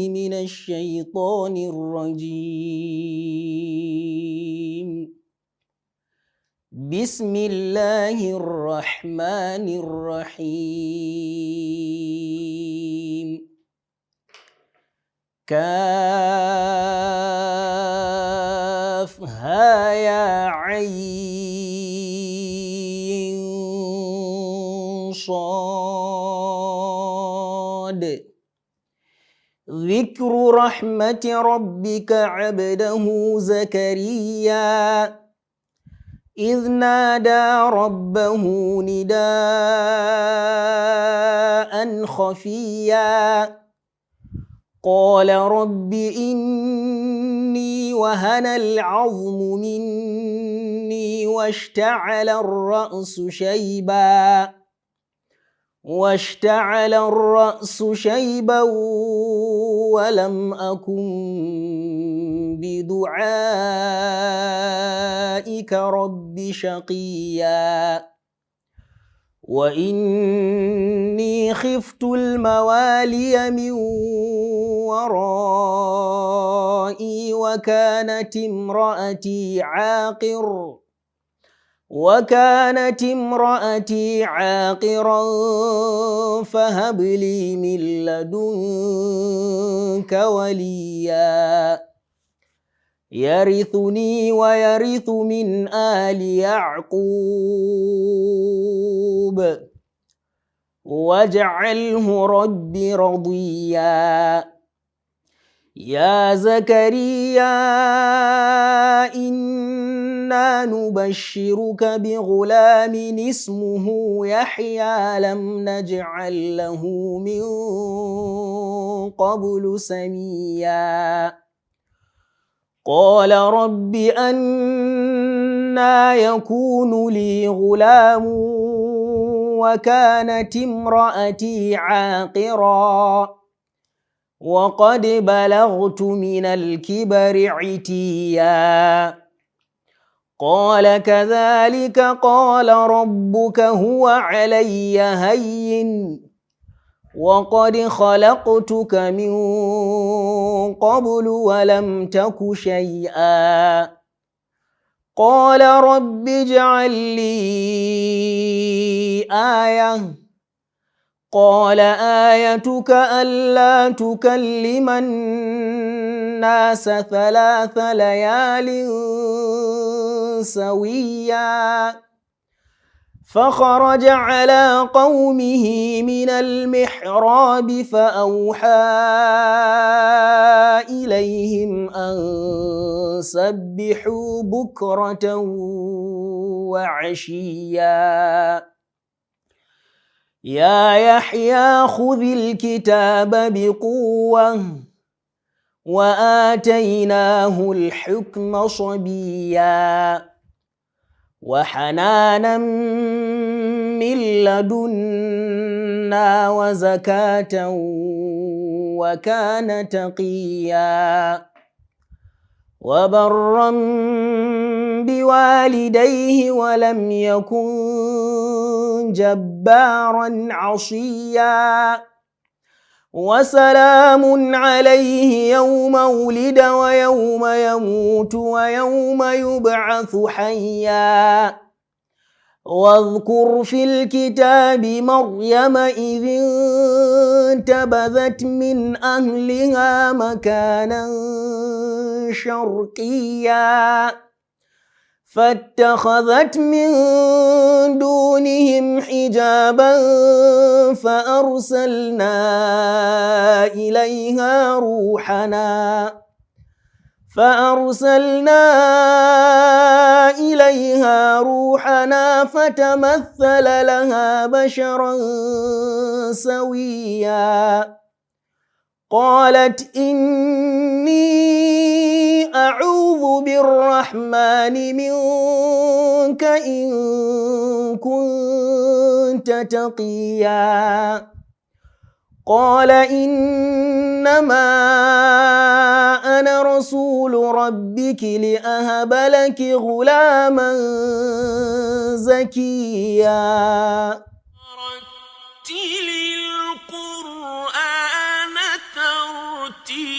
من الشيطان الرجيم. بسم الله الرحمن الرحيم. كافها يا عين صاد. ذكر رحمة ربك عبده زكريا إذ نادى ربه نداء خفيا قال رب إني وهن العظم مني واشتعل الرأس شيبا ولم أكن بدعائك رب شقيا وإني خفت الموالي من ورائي وكانت امرأتي عاقرا فهب لي من لدنك وليا يرثني ويرث من آل يعقوب واجعله رب رضيا. يا زكريا إنا نبشرك بغلام اسمه يحيى لم نجعل له من قبل سميا قال رب أنى يكون لي غلام وكانت امرأتي عاقرا وقد بلغت من الكبر عتيا قال كذلك قال ربك هو علي هين وقد خلقتك من قبل ولم تك شيئا قال رب اجعل لي آية قال آيتك ألا تكلم الناس 3 ليال سويا فخرج على قومه من المحراب فأوحى إليهم أن سبحوا بكرة وعشيا يا يحيى خذ الكتاب بقوة وآتيناه الحكم صبيا وحنانا من لدنا وزكاة وكان تقيا وبرا بوالديه ولم يكن جبارا عصيا وسلام عليه يوم ولد ويوم يموت ويوم يبعث حيا واذكر في الكتاب مريم إذ انتبذت من أهلها مكانا شرقيا فاتخذت من دونهم حجابا فأرسلنا إليها روحنا فتمثل لها بشرا سويا قالت إني أعوذ بالرحمن منك إن كنت تقيا قال إنما أنا رسول ربك لأهب لك غلاما زكيا رتل القرآن ترتيلا. يؤتي